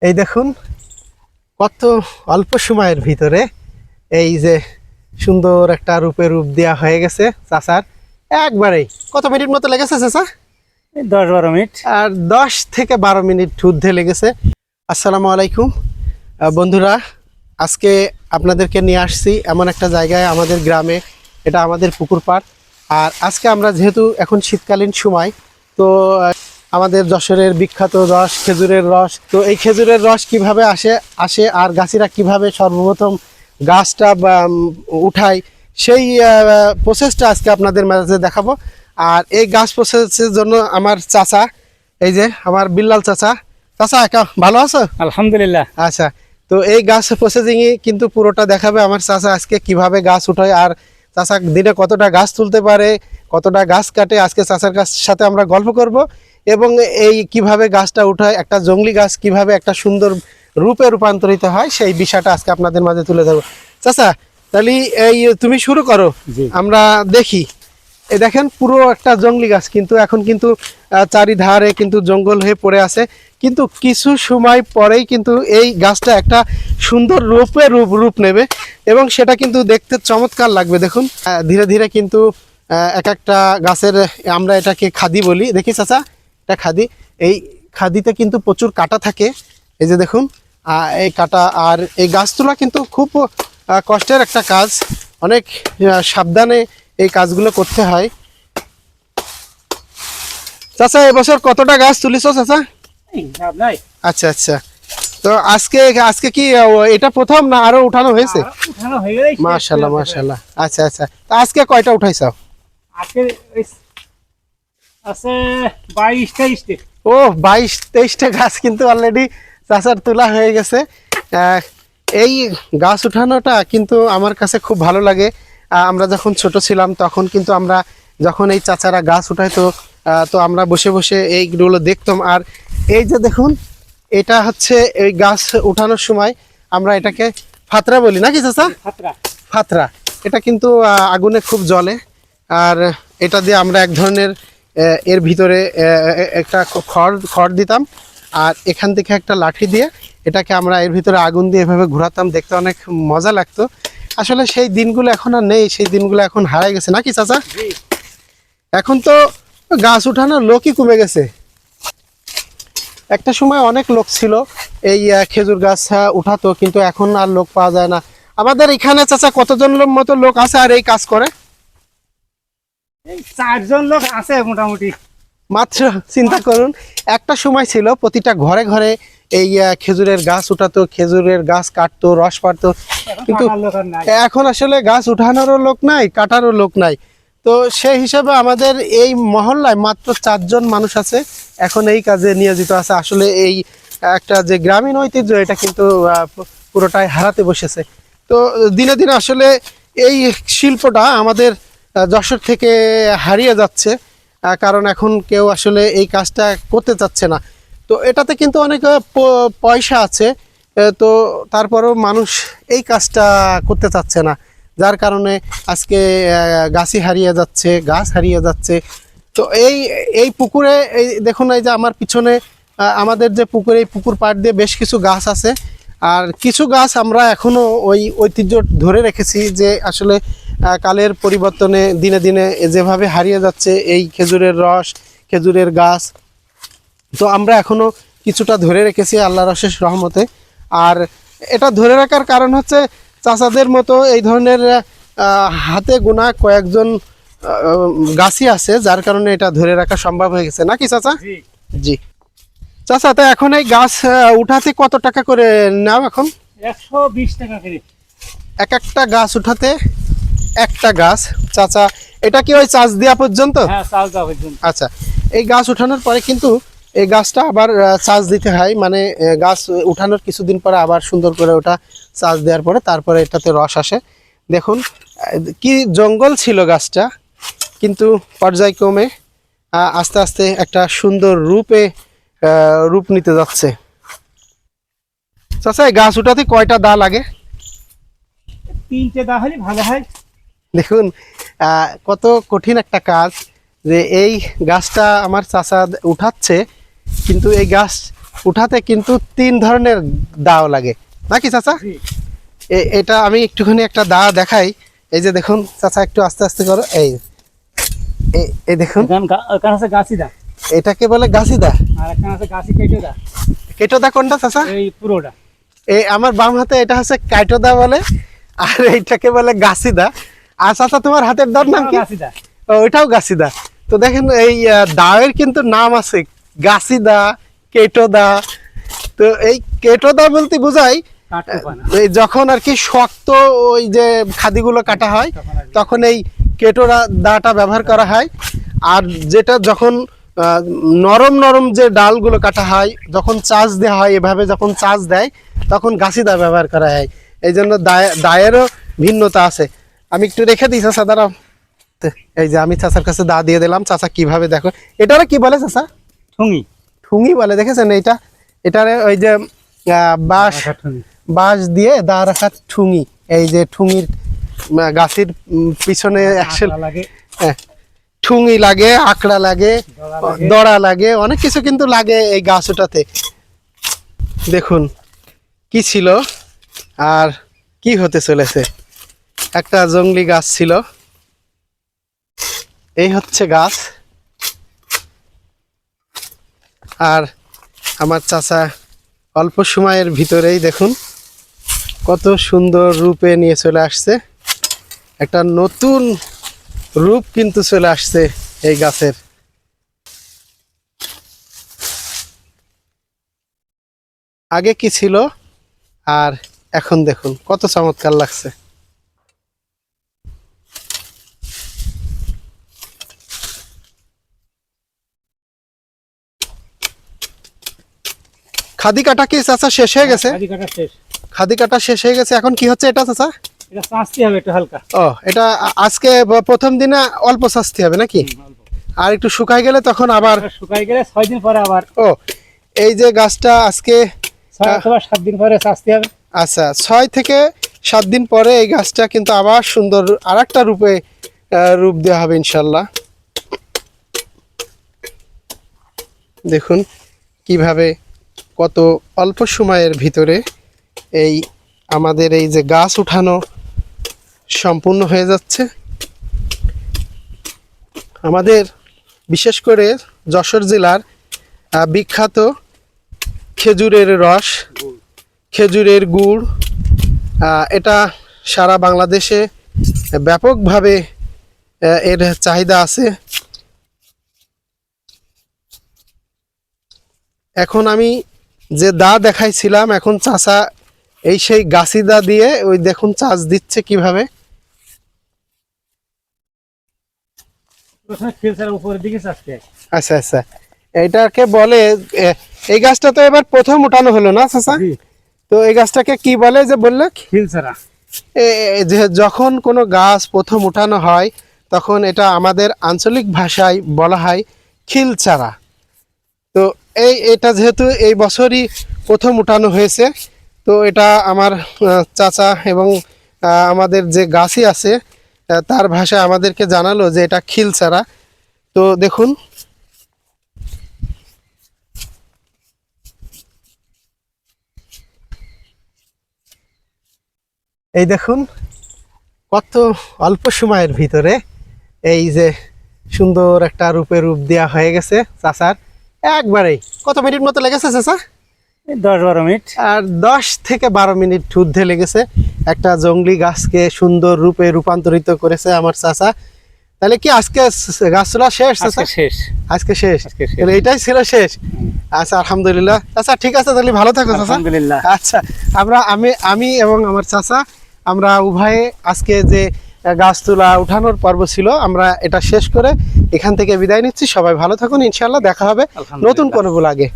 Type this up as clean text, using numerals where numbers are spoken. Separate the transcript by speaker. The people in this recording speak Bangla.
Speaker 1: এই দেখুন কত অল্প সময়ের ভিতরে এই যে সুন্দর একটা রূপে রূপ দেওয়া হয়ে গেছে চাচার। একবারেই কত মিনিট মতো লেগেছে চাচা?
Speaker 2: 10-12 মিনিট।
Speaker 1: আর 10 থেকে 12 মিনিট ঊর্ধ্বে লেগেছে। আসসালামু আলাইকুম বন্ধুরা, আজকে আপনাদেরকে নিয়ে আসছি এমন একটা জায়গায় আমাদের গ্রামে, এটা আমাদের পুকুর পাড়। আর আজকে আমরা যেহেতু এখন শীতকালীন সময়, তো আমাদের যশোরের বিখ্যাত রস খেজুরের রস, তো এই খেজুরের রস কিভাবে আসে আর গাছিরা কিভাবে সর্বপ্রথম গাছটা উঠায়, সেই প্রসেসটা আজকে আপনাদের মাঝে দেখাবো। আর এই গাছ প্রসেসের জন্য আমার চাচা, এই যে আমার বিল্লাল চাচা। চাচা একা ভালো আছো?
Speaker 2: আলহামদুলিল্লাহ।
Speaker 1: আচ্ছা, তো এই গাছ প্রসেসিংই কিন্তু পুরোটা দেখাবে আমার চাচা আজকে কিভাবে গাছ উঠায়, আর চাচা দিনে কতটা গাছ তুলতে পারে, কতটা গাছ কাটে, আজকে চাচার সাথে আমরা গল্প করব। এবং এই কিভাবে গাছটা উঠায়, একটা জংলি গাছ কিভাবে একটা সুন্দর রূপে রূপান্তরিত হয়, সেই বিষয়টা আজকে আপনাদের মাঝে তুলে ধরবো। চাচা তাহলে এই তুমি শুরু করো, আমরা দেখি। এই দেখেন পুরো একটা জংলি গাছ, কিন্তু এখন কিন্তু চারিধারে কিন্তু জঙ্গল হয়ে পড়ে আছে, কিন্তু কিছু সময় পরেই কিন্তু এই গাছটা একটা সুন্দর রূপ নেবে এবং সেটা কিন্তু দেখতে চমৎকার লাগবে। দেখুন ধীরে ধীরে কিন্তু এক একটা গাছের, আমরা এটাকে খাদি বলি, দেখি চাচা এটা খাদি। এই খাদিতে কিন্তু প্রচুর কাটা থাকে, এই যে দেখুন এই কাটা। আর এই গাছ তোলা কিন্তু খুব কষ্টের একটা কাজ, অনেক সাবধানে এই কাজগুলো করতে হয়। চাচা এবছর কতটা গাছ তুলিস চাচা? আচ্ছা আচ্ছা, তো আজকে আজকে কি এটা প্রথম না আরো উঠানো হয়েছে? মাশাআল্লাহ মাশাআল্লাহ। আচ্ছা আচ্ছা, তো আজকে কয়টা উঠাইছো?
Speaker 2: আজকে আছে 22-23টা।
Speaker 1: ও 22-23টা গাছ কিন্তু অলরেডি চাচার তোলা হয়ে গেছে। এই গাছ উঠানোটা কিন্তু আমার কাছে খুব ভালো লাগে। আমরা যখন ছোট ছিলাম তখন কিন্তু আমরা যখন এই চাচারা গাছ উঠাইতো, তো আমরা বসে বসে এইগুলো দেখতাম। আর এই যে দেখুন, এটা হচ্ছে এই গাছ উঠানোর সময় আমরা এটাকে ফাতরা বলি নাকি চাচা? ফাতরা। এটা কিন্তু আগুনে খুব জ্বলে, আর এটা দিয়ে আমরা এক ধরনের এর ভিতরে একটা খড় দিতাম, আর এখান থেকে একটা লাঠি দিয়ে এটাকে আমরা এর ভিতরে আগুন দিয়ে এভাবে ঘোরাতাম, দেখতে অনেক মজা লাগতো। আসলে সেই দিনগুলো এখন আর নেই, সেই দিনগুলো এখন হারাই গেছে নাকি চাচা? এখন তো গাছ উঠানোর লোকই কমে গেছে। একটা সময় অনেক লোক ছিল এই খেজুর গাছ উঠাতো, কিন্তু এখন আর লোক পাওয়া যায় না। আমাদের এখানে চাচা কতজন মতো লোক আছে আর এই কাজ করে?
Speaker 2: 4 জন লোক আছে মোটামুটি
Speaker 1: মাত্র। চিন্তা করুন, একটা সময় ছিল প্রতিটা ঘরে ঘরে এই খেজুরের গাছ উঠাতো, খেজুরের গাছ কাটতো, রস পাড়তো, কিন্তু এখন আসলে গাছ উঠানোরও লোক নাই, কাটারও লোক নাই। তো সেই হিসাবে আমাদের এই মহল্লায় মাত্র 4 জন মানুষ আছে এখন এই কাজে নিয়োজিত আছে। আসলে এই একটা যে গ্রামীণ ঐতিহ্য, এটা কিন্তু পুরোটাই হারাতে বসেছে। তো দিনে দিনে আসলে এই শিল্পটা আমাদের যশোর থেকে হারিয়ে যাচ্ছে, কারণ এখন কেউ আসলে এই কাজটা করতে চাচ্ছে না। তো এটাতে কিন্তু অনেক পয়সা আছে, তো তারপরেও মানুষ এই কাজটা করতে চাচ্ছে না, যার কারণে আজকে গাছই হারিয়ে যাচ্ছে, গাছ হারিয়ে যাচ্ছে। তো এই পুকুরে এই দেখুন, এই যে আমার পিছনে আমাদের যে পুকুর, এই পুকুর পাড় দিয়ে বেশ কিছু গাছ আছে, আর কিছু গাছ আমরা এখনো ওই ঐতিহ্য ধরে রেখেছি, যে আসলে কালের পরিবর্তনে দিনে দিনে যেভাবে হারিয়ে যাচ্ছে এই খেজুরের রস, খেজুরের গাছ, তো আমরা এখনো কিছুটা ধরে রেখেছি আল্লাহর অশেষ রহমতে। আর এটা ধরে রাখার কারণ হচ্ছে চাচাদের মতো এই ধরনের হাতে গোনা কয়েকজন গাছই আছে, যার কারণে এটা ধরে রাখা সম্ভব হয়ে গেছে নাকি চাচা? জি চাচা, তো এখন এই গাছ উঠাতে কত টাকা করে নাও এখন?
Speaker 2: 120 টাকা করে
Speaker 1: এক একটা গাছ উঠাতে। একটা গাছ চাচা, এটা কি ওই চাষ দেওয়া পর্যন্ত?
Speaker 2: হ্যাঁ, চাষ দেওয়া পর্যন্ত।
Speaker 1: আচ্ছা, এই গাছ উঠানোর পরে কিন্তু এই গাছটা আবার চাষ দিতে হয়, মানে গাছ উঠানোর কিছুদিন পরে আবার সুন্দর করে ওটা চাষ দেওয়ার পরে তারপরে এটাতে রস আসে। দেখুন কি জঙ্গল ছিল গাছটা, কিন্তু পর্যায়ক্রমে আস্তে আস্তে একটা সুন্দর রূপ নিতে যাচ্ছে। চাচা, এই গাছ উঠাতে কয়টা দা লাগে?
Speaker 2: 3টে দা হলে ভালো হয়।
Speaker 1: দেখুন কত কঠিন একটা কাজ, যে এই গাছটা আমার চাচা উঠাচ্ছে, কিন্তু এই গাছ উঠাতে কিন্তু 3 ধরনের দাও লাগে নাকি চাচা?
Speaker 2: জি।
Speaker 1: এটা আমি একটুখানি একটা দা দেখাই। এই যে দেখুন চাচা, একটু আস্তে আস্তে করো। এই দেখুন,
Speaker 2: এখানে আছে গাছি দা,
Speaker 1: এটাকে বলে গাছি দা।
Speaker 2: আর এখানে আছে গাছি কেটে দা।
Speaker 1: কেটো দা কোনটা চাচা?
Speaker 2: এই পুরোটা।
Speaker 1: এই আমার বাম হাতে এটা হচ্ছে কাইটো দা বলে, আর এইটাকে বলে গাছি দা। আর চাচা তোমার হাতের দার নাম কি?
Speaker 2: গাছি দা।
Speaker 1: ও, ওইটাও গাছি দা। তো দেখেন এই দাওয়ের কিন্তু নাম আছে, গাছি দা, কেটো দা। তো এই কেটো দা বলতে বোঝায়
Speaker 2: কাঠকোপানা।
Speaker 1: এই যখন আর কি শক্ত ওই যে খাদিগুলো কাটা হয় তখন এই কেটো দাটা ব্যবহার করা হয়। আর যেটা যখন নরম নরম যে ডালগুলো কাটা হয়, যখন চাষ দেওয়া হয়, এভাবে যখন চাষ দেয় তখন গাছি দা ব্যবহার করা হয়। এই জন্য দায়েরও ভিন্নতা আছে। আমি একটু রেখে দিই চাচা, দাঁড়াও। এই যে আমি চাচার কাছে দা দিয়ে দিলাম। চাচা কিভাবে দেখো, এটারে কি বলে চাচা?
Speaker 2: ঠুঙি।
Speaker 1: ঠুঙি বলে, দেখেছেন? এটারে ওই যে বাঁশ দিয়ে দা রাখা ঠুঙি। এই যে ঠুঙির গাছের পিছনে
Speaker 2: লাগে,
Speaker 1: ঠুঙি লাগে, আকড়া লাগে, দড়া লাগে, অনেক কিছু কিন্তু লাগে এই গাছ ওটাতে। দেখুন কি ছিল আর কি হতে চলেছে। একটা জংলি গাছ ছিল, এই হচ্ছে গাছ। আর আমার চাচা অল্প সময়ের ভিতরেই দেখুন কত সুন্দর রূপে নিয়ে চলে আসছে। একটা নতুন রূপ কিন্তু চলে আসছে এই গাছের। আগে কি ছিল আর এখন দেখুন কত চমৎকার লাগছে। খাদি কাটা কি চাচা শেষ হয়ে গেছে?
Speaker 2: খাদি কাটা শেষ।
Speaker 1: খাদি কাটা শেষ হয়ে গেছে, এখন কি হচ্ছে এটা চাচা?
Speaker 2: এটা চাঁচতে হবে একটু হালকা।
Speaker 1: ও, এটা আজকে প্রথম দিনে অল্প শাস্তি হবে নাকি? আর একটু শুকাই গেলে তখন আবার
Speaker 2: শুকাই গেলে 6 দিন পরে আবার।
Speaker 1: ও, এই যে গাছটা আজকে
Speaker 2: 6 অথবা 7 দিন পরে চাঁচতে হবে।
Speaker 1: আচ্ছা, 6 থেকে 7 দিন পরে এই গাছটা কিন্তু আবার সুন্দর আর একটা রূপে রূপ দেওয়া হবে ইনশাল্লাহ। দেখুন কিভাবে কত অল্প সময়ের ভিতরে এই আমাদের এই যে গাছ উঠানো সম্পূর্ণ হয়ে যাচ্ছে। আমাদের বিশেষ করে যশোর জেলার বিখ্যাত খেজুরের রস, খেজুরের গুড়, এটা সারা বাংলাদেশে ব্যাপকভাবে এর চাহিদা আছে। এখন আমি যে দা দেখাইছিলাম, এখন চাচা এই সেই গাছি দা দিয়ে ওই দেখুন চাষ দিচ্ছে কিভাবে।
Speaker 2: প্রথমে খিলসার উপরের দিকে চাঁচতে হয়।
Speaker 1: আচ্ছা আচ্ছা, এটাকে বলে এই গাছটা তো এবার প্রথম উঠানো হলো না চাচা?
Speaker 2: জি।
Speaker 1: তো এই গাছটাকে কি বলে যে বললে?
Speaker 2: খিলসারা।
Speaker 1: যে যখন কোনো গাছ প্রথম উঠানো হয় তখন এটা আমাদের আঞ্চলিক ভাষায় বলা হয় খিলচারা। তো এটা যেহেতু এই বছরই প্রথম উঠানো হয়েছে, তো এটা আমার চাচা এবং আমাদের যে গাছই আছে তার ভাষায় আমাদেরকে জানালো যে এটা খিলচারা। তো দেখুন এই দেখুন কত অল্প সময়ের ভিতরে এই যে সুন্দর একটা রূপে রূপ দেওয়া হয়ে গেছে চাচার একবারেই। কত মিনিট মতো লেগেছে চাচা?
Speaker 2: 10-12 মিনিট।
Speaker 1: আর 10 থেকে 12 মিনিট ঊর্ধ্বে লেগেছে। একটা জংলি গাছকে সুন্দর রূপে রূপান্তরিত করেছে আমার চাচা। তাহলে কি আজকে গাছ তোলা শেষ চাচা?
Speaker 2: শেষ।
Speaker 1: আজকে শেষ।
Speaker 2: আজকে শেষ।
Speaker 1: তাহলে এটাই ছিল শেষ। আচ্ছা, আলহামদুলিল্লাহ চাচা, ঠিক আছে তাহলে ভালো থাকো চাচা।
Speaker 2: আলহামদুলিল্লাহ।
Speaker 1: আচ্ছা, আমি এবং আমার চাচা আমরা উভয়ে আজকে যে গাছ তোলা উঠানোর পর্ব ছিল আমরা এটা শেষ করে এখান থেকে বিদায় নিচ্ছি। সবাই ভালো থাকুন, ইনশাআল্লাহ দেখা হবে নতুন কোনো ব্লগে।